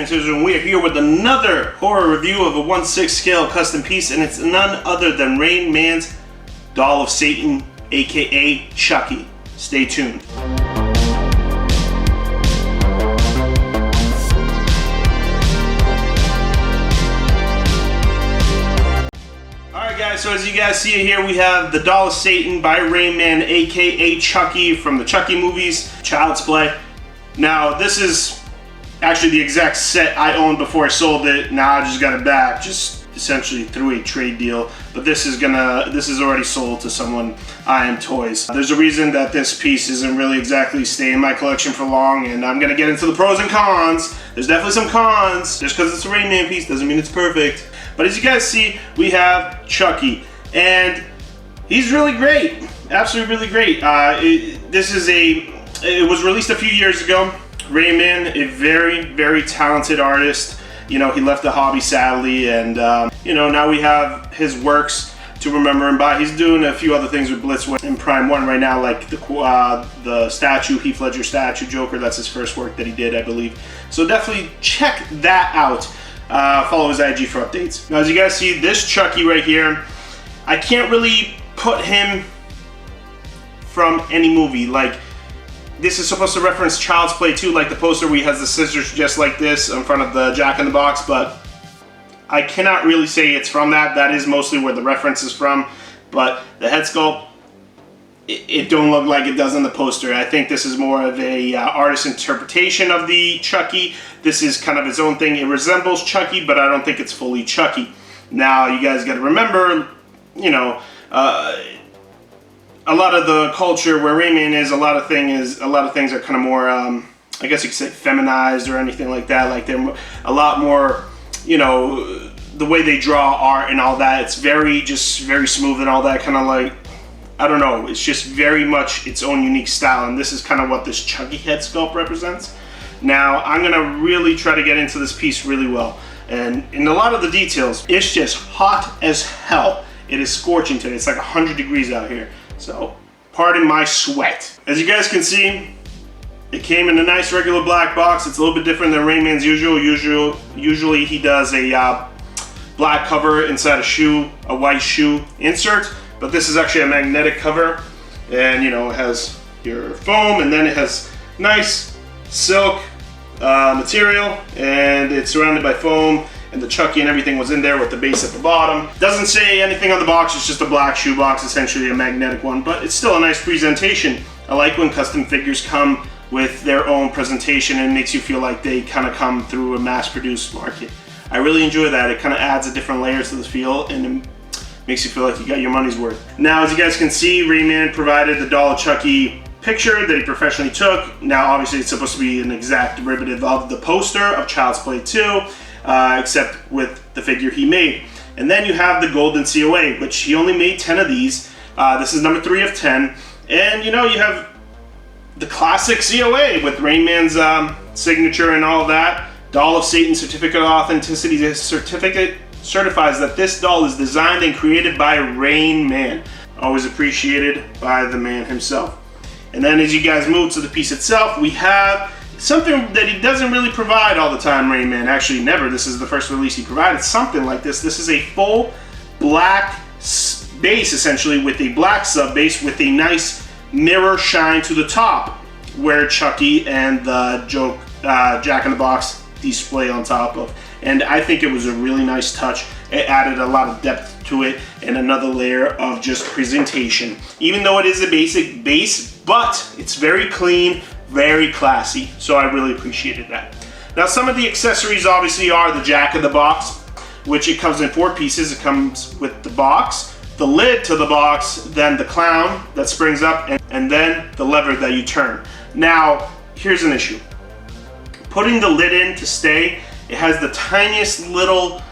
Scissors, and we are here with another horror review of a 1/6 scale custom piece, and it's none other than Rainman's Doll of Satan, aka Chucky. Stay tuned. Alright guys, so as you guys see here, we have the Doll of Satan by Rainman, aka Chucky, from the Chucky movies, Child's Play. Now this is actually the exact set I owned before I sold it. Now I just got it back, just essentially through a trade deal. But this is already sold to someone, I Am Toys. There's a reason that this piece isn't really exactly staying in my collection for long, and I'm gonna get into the pros and cons. There's definitely some cons. Just because it's a Rainman piece doesn't mean it's perfect. But as you guys see, we have Chucky, and he's really great. Absolutely really great. It was released a few years ago. Rainman, a very, very talented artist. You know, he left the hobby sadly, and you know, now we have his works to remember him by. He's doing a few other things with Blitzwing and Prime 1 right now, like the statue, Heath Ledger statue, Joker. That's his first work that he did, I believe. So definitely check that out. Follow his IG for updates. Now, as you guys see, this Chucky right here, I can't really put him from any movie. Like, this is supposed to reference Child's Play 2, like the poster where he has the scissors just like this in front of the Jack-in-the-Box, but I cannot really say it's from that. That is mostly where the reference is from, but the head sculpt, it don't look like it does on the poster. I think this is more of a artist's interpretation of the Chucky. This is kind of its own thing. It resembles Chucky, but I don't think it's fully Chucky. Now, you guys got to remember, you know, a lot of the culture where Rainman is, a lot of things are kind of more, I guess you could say, feminized or anything like that. Like, they're a lot more, you know, the way they draw art and all that. It's very smooth and all that, kind of like, I don't know. It's just very much its own unique style, and this is kind of what this Chucky head sculpt represents. Now, I'm gonna really try to get into this piece really well, and in a lot of the details, it's just hot as hell. It is scorching today. It's like 100 degrees out here. So, pardon my sweat. As you guys can see, it came in a nice regular black box. It's a little bit different than Rainman's usual. Usually he does a black cover inside a shoe, a white shoe insert, but this is actually a magnetic cover, and you know, it has your foam, and then it has nice silk material, and it's surrounded by foam. And the Chucky and everything was in there with the base at the bottom. Doesn't say anything on the box, it's just a black shoe box, essentially a magnetic one, but it's still a nice presentation. I like when custom figures come with their own presentation and makes you feel like they kind of come through a mass-produced market. I really enjoy that. It kind of adds a different layers to the feel, and it makes you feel like you got your money's worth. Now, as you guys can see, Rainman provided the Doll of Chucky picture that he professionally took. Now, obviously, it's supposed to be an exact derivative of the poster of Child's Play 2. Except with the figure he made. And then you have the golden COA, which he only made 10 of these. This is number 3 of 10. And you know, you have the classic COA with Rainman's signature and all of that. Doll of Satan certificate of authenticity. This certificate certifies that this doll is designed and created by Rainman. Always appreciated by the man himself. And then as you guys move to the piece itself, we have something that he doesn't really provide all the time, Rainman. Actually, never. This is the first release he provided something like this. This is a full black base, essentially, with a black sub base with a nice mirror shine to the top, where Chucky and the Jack-in-the-Box display on top of. And I think it was a really nice touch. It added a lot of depth to it and another layer of just presentation. Even though it is a basic base, but it's very clean, very classy, so I really appreciated that. Now, some of the accessories obviously are the Jack-in-the-Box, which it comes in 4 pieces. It comes with the box, the lid to the box, then the clown that springs up, and then the lever that you turn. Now, here's an issue. Putting the lid in to stay, it has the tiniest little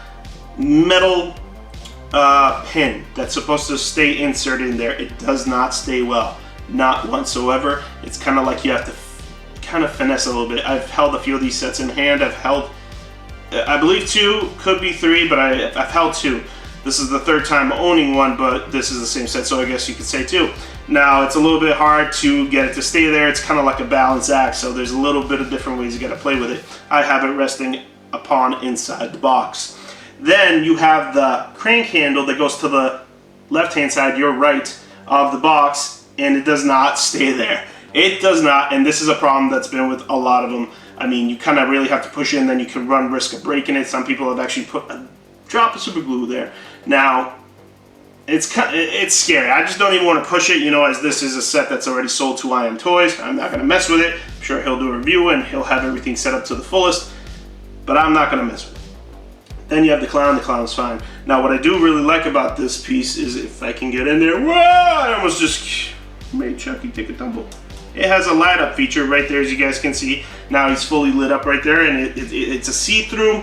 metal pin that's supposed to stay inserted in there. It does not stay well. Not whatsoever. It's kind of like you have to kind of finesse a little bit. I've held a few of these sets in hand. I've held, I believe 2, could be 3, but I've held 2. This is the 3rd time owning one, but this is the same set, so I guess you could say 2. Now, it's a little bit hard to get it to stay there. It's kind of like a balance act, so there's a little bit of different ways you got to play with it. I have it resting upon inside the box. Then you have the crank handle that goes to the left-hand side, your right, of the box, and it does not stay there. It does not, and this is a problem that's been with a lot of them. I mean, you kind of really have to push in, then you can run risk of breaking it. Some people have actually put a drop of super glue there. Now, it's scary. I just don't even want to push it, you know, as this is a set that's already sold to I Am Toys. I'm not going to mess with it. I'm sure he'll do a review and he'll have everything set up to the fullest, but I'm not going to mess with it. Then you have the clown. The clown's fine. Now, what I do really like about this piece is if I can get in there. Whoa! I almost just made Chucky take a tumble. It has a light up feature right there, as you guys can see. Now he's fully lit up right there, and it's a see-through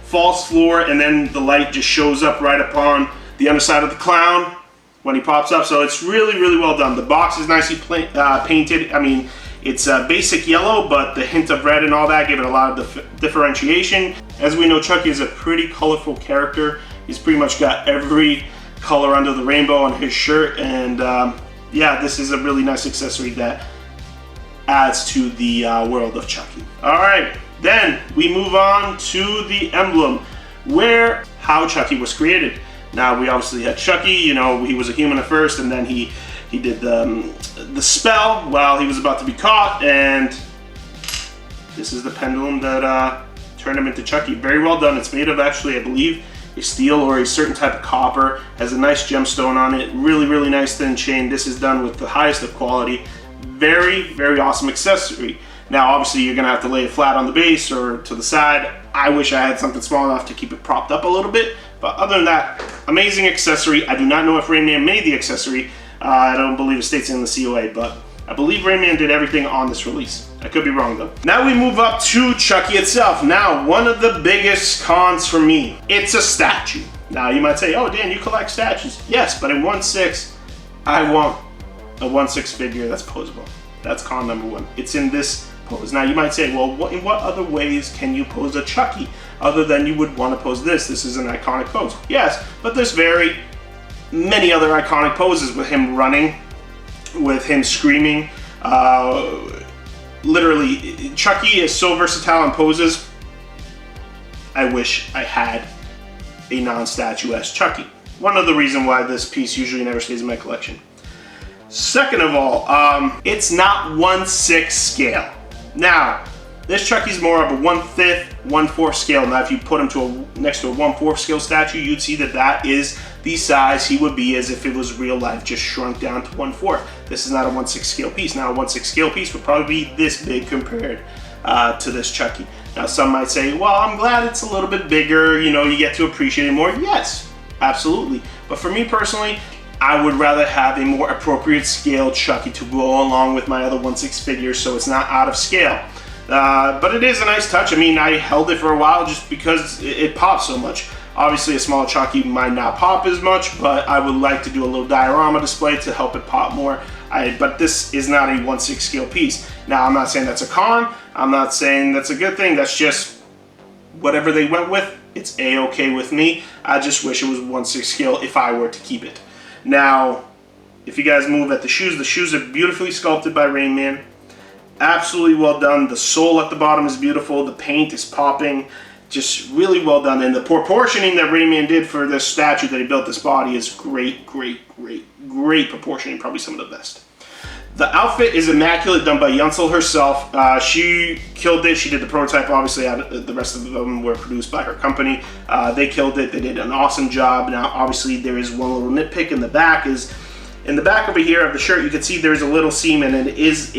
false floor, and then the light just shows up right upon the underside of the clown when he pops up. So it's really, really well done. The box is nicely painted. I mean, it's basic yellow, but the hint of red and all that give it a lot of differentiation. As we know, Chucky is a pretty colorful character. He's pretty much got every color under the rainbow on his shirt, and yeah, this is a really nice accessory that adds to the world of Chucky. All right, then we move on to the emblem, how Chucky was created. Now, we obviously had Chucky, you know, he was a human at first, and then he did the spell while he was about to be caught, and this is the pendulum that turned him into Chucky. Very well done. It's made of, actually, I believe, a steel or a certain type of copper. Has a nice gemstone on it. Really, really nice thin chain. This is done with the highest of quality. Very, very awesome accessory. Now, obviously, you're gonna have to lay it flat on the base or to the side. I wish I had something small enough to keep it propped up a little bit, but other than that, amazing accessory. I do not know if Rainman made the accessory. I don't believe it states in the COA, but I believe Rainman did everything on this release. I could be wrong though. Now we move up to Chucky itself. Now, one of the biggest cons for me, it's a statue. Now you might say, oh Dan, you collect statues. Yes, but in 1/6, I want a 1/6 figure that's posable. That's con number one. It's in this pose. Now you might say, well, in what other ways can you pose a Chucky other than you would want to pose this? This is an iconic pose. Yes, but there's very many other iconic poses with him running, with him screaming. Literally, Chucky is so versatile in poses. I wish I had a non-statuesque Chucky. One of the reasons why this piece usually never stays in my collection. Second of all, it's not 1/6 scale. Now, this Chucky's more of a 1/5, 1/4 scale. Now, if you put him next to a 1/4 scale statue, you'd see that that is the size he would be as if it was real life, just shrunk down to 1/4. This is not a 1/6 scale piece. Now, a 1/6 scale piece would probably be this big compared to this Chucky. Now, some might say, well, I'm glad it's a little bit bigger, you know, you get to appreciate it more. Yes, absolutely. But for me personally, I would rather have a more appropriate scale Chucky to go along with my other 1/6 figures, so it's not out of scale. But it is a nice touch. I mean, I held it for a while just because it pops so much. Obviously, a small Chucky might not pop as much, but I would like to do a little diorama display to help it pop more. But this is not a 1/6 scale piece. Now, I'm not saying that's a con. I'm not saying that's a good thing. That's just whatever they went with. It's A-okay with me. I just wish it was 1/6 scale if I were to keep it. Now, if you guys move at the shoes are beautifully sculpted by Rainman. Absolutely well done. The sole at the bottom is beautiful. The paint is popping. Just really well done. And the proportioning that Rainman did for this statue that he built this body is great, great, great, great proportioning. Probably some of the best. The outfit is immaculate, done by YUNSIL herself. She killed it. She did the prototype. Obviously, the rest of them were produced by her company. They killed it. They did an awesome job. Now, obviously, there is one little nitpick in the back. In the back over here of the shirt, you can see there's a little seam, and it is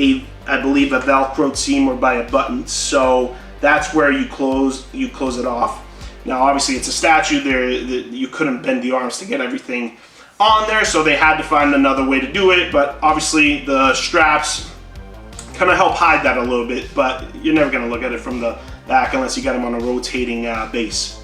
I believe, a Velcroed seam or by a button. So that's where you close it off. Now, obviously, it's a statue. You couldn't bend the arms to get everything on there, so they had to find another way to do it. But obviously, the straps kind of help hide that a little bit. But you're never going to look at it from the back unless you got them on a rotating base.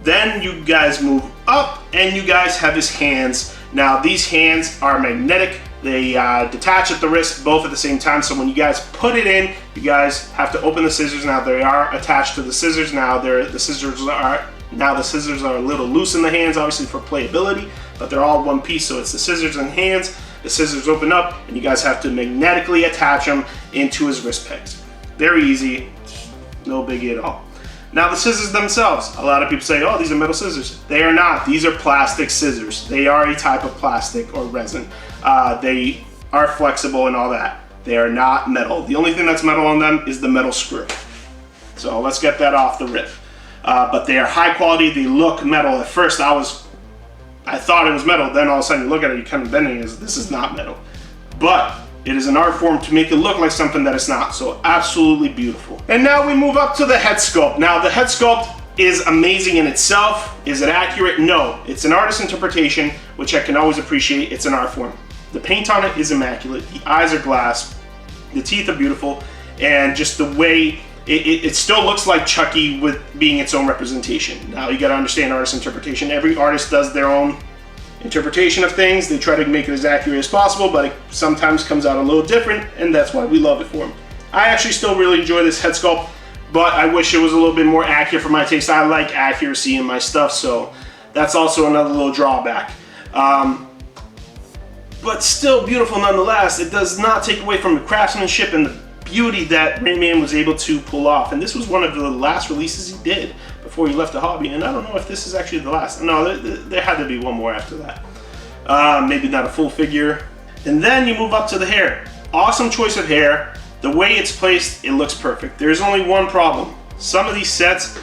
Then you guys move up, and you guys have his hands. Now, these hands are magnetic. They detach at the wrist both at the same time. So when you guys put it in, you guys have to open the scissors. Now they are attached to the scissors. Now the scissors are a little loose in the hands, obviously for playability, but they're all one piece. So it's the scissors and hands. The scissors open up, and you guys have to magnetically attach them into his wrist pegs. Very easy, no biggie at all. Now the scissors themselves, a lot of people say, oh, these are metal scissors. They are not. These are plastic scissors. They are a type of plastic or resin. They are flexible and all that. They are not metal. The only thing that's metal on them is the metal screw. So let's get that off the rip. But they are high quality. They look metal. At first I thought it was metal. Then all of a sudden you look at it, you kind of bending it. This is not metal. But it is an art form to make it look like something that it's not. So absolutely beautiful. And now we move up to the head sculpt. Now the head sculpt is amazing in itself. Is it accurate? No. It's an artist's interpretation, which I can always appreciate. It's an art form. The paint on it is immaculate. The eyes are glass. The teeth are beautiful. And just the way it still looks like Chucky with being its own representation. Now you gotta understand artist interpretation. Every artist does their own interpretation of things. They try to make it as accurate as possible, but it sometimes comes out a little different, and that's why we love it for them. I actually still really enjoy this head sculpt, but I wish it was a little bit more accurate for my taste. I like accuracy in my stuff, so that's also another little drawback. But still beautiful nonetheless. It does not take away from the craftsmanship and the beauty that Rainman was able to pull off. And this was one of the last releases he did before he left the hobby. And I don't know if this is actually the last. No, there had to be one more after that. Maybe not a full figure. And then you move up to the hair. Awesome choice of hair. The way it's placed, it looks perfect. There's only one problem. Some of these sets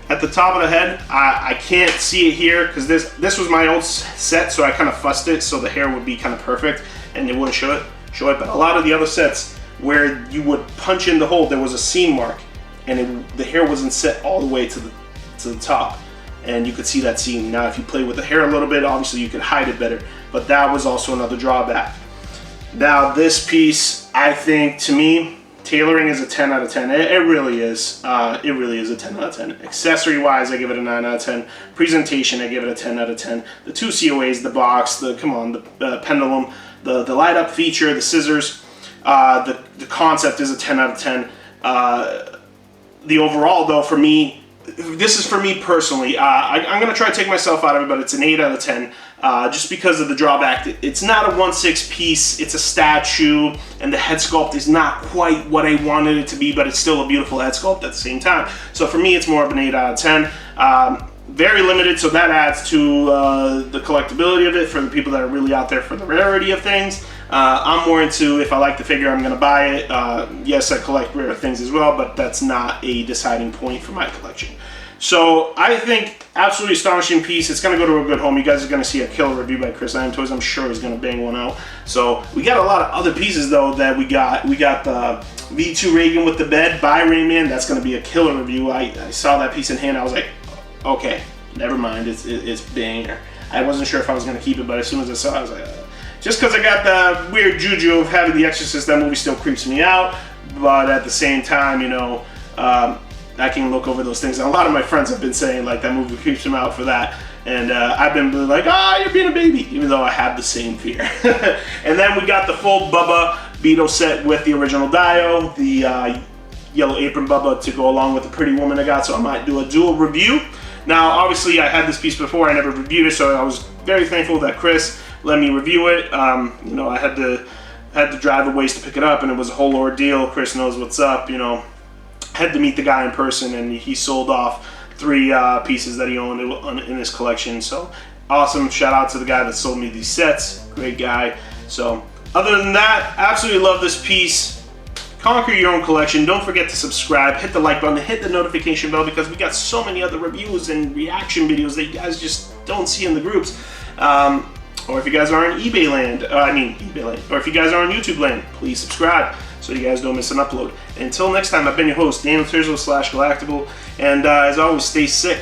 at the top of the head, I can't see it here because this was my old set, so I kind of fussed it so the hair would be kind of perfect and it wouldn't show it. But a lot of the other sets where you would punch in the hole, there was a seam mark, and the hair wasn't set all the way to the top, and you could see that seam. Now, if you play with the hair a little bit, obviously you could hide it better, but that was also another drawback. Now, this piece, I think, to me, tailoring is a 10 out of 10. It really is. It really is a 10 out of 10. Accessory-wise, I give it a 9 out of 10. Presentation, I give it a 10 out of 10. The two COAs, the box, the pendulum, the light-up feature, the scissors, the concept is a 10 out of 10. The overall, though, for me, this is for me personally. I'm going to try to take myself out of it, but it's an 8 out of 10. Just because of the drawback. It's not a 1/6 piece, it's a statue, and the head sculpt is not quite what I wanted it to be, but it's still a beautiful head sculpt at the same time. So for me, it's more of an 8 out of 10. Very limited, so that adds to the collectability of it for the people that are really out there for the rarity of things. I'm more into, if I like the figure, I'm going to buy it. Yes, I collect rare things as well, but that's not a deciding point for my collection. So I think absolutely astonishing piece. It's going to go to a good home. You guys are going to see a killer review by Chris I Am Toys. I'm sure he's going to bang one out. So we got a lot of other pieces though that we got. We got the V2 Reagan with the bed by Rainman. That's going to be a killer review. I saw that piece in hand. I was like, okay, never mind. It's banger. I wasn't sure if I was going to keep it, but as soon as I saw it, I was like, just because I got the weird juju of having The Exorcist, that movie still creeps me out. But at the same time, you know, I can look over those things. And a lot of my friends have been saying like that movie creeps them out for that. And I've been like, you're being a baby, even though I have the same fear. And then we got the full Bubba Beetle set with the original Dio, the yellow apron Bubba to go along with the Pretty Woman I got. So I might do a dual review. Now, obviously I had this piece before, I never reviewed it, so I was very thankful that Chris let me review it. You know, I had to drive a ways to pick it up, and it was a whole ordeal. Chris knows what's up, you know. Had to meet the guy in person, and he sold off 3 pieces that he owned in his collection. So awesome. Shout out to the guy that sold me these sets. Great guy. So other than that, absolutely love this piece. Conquer your own collection. Don't forget to subscribe, hit the like button, hit the notification bell, because we got so many other reviews and reaction videos that you guys just don't see in the groups. Or if you guys are in eBay land, or if you guys are on YouTube land, please subscribe so you guys don't miss an upload. Until next time, I've been your host, Daniel Tirzos /Galactable, and as always, stay sick.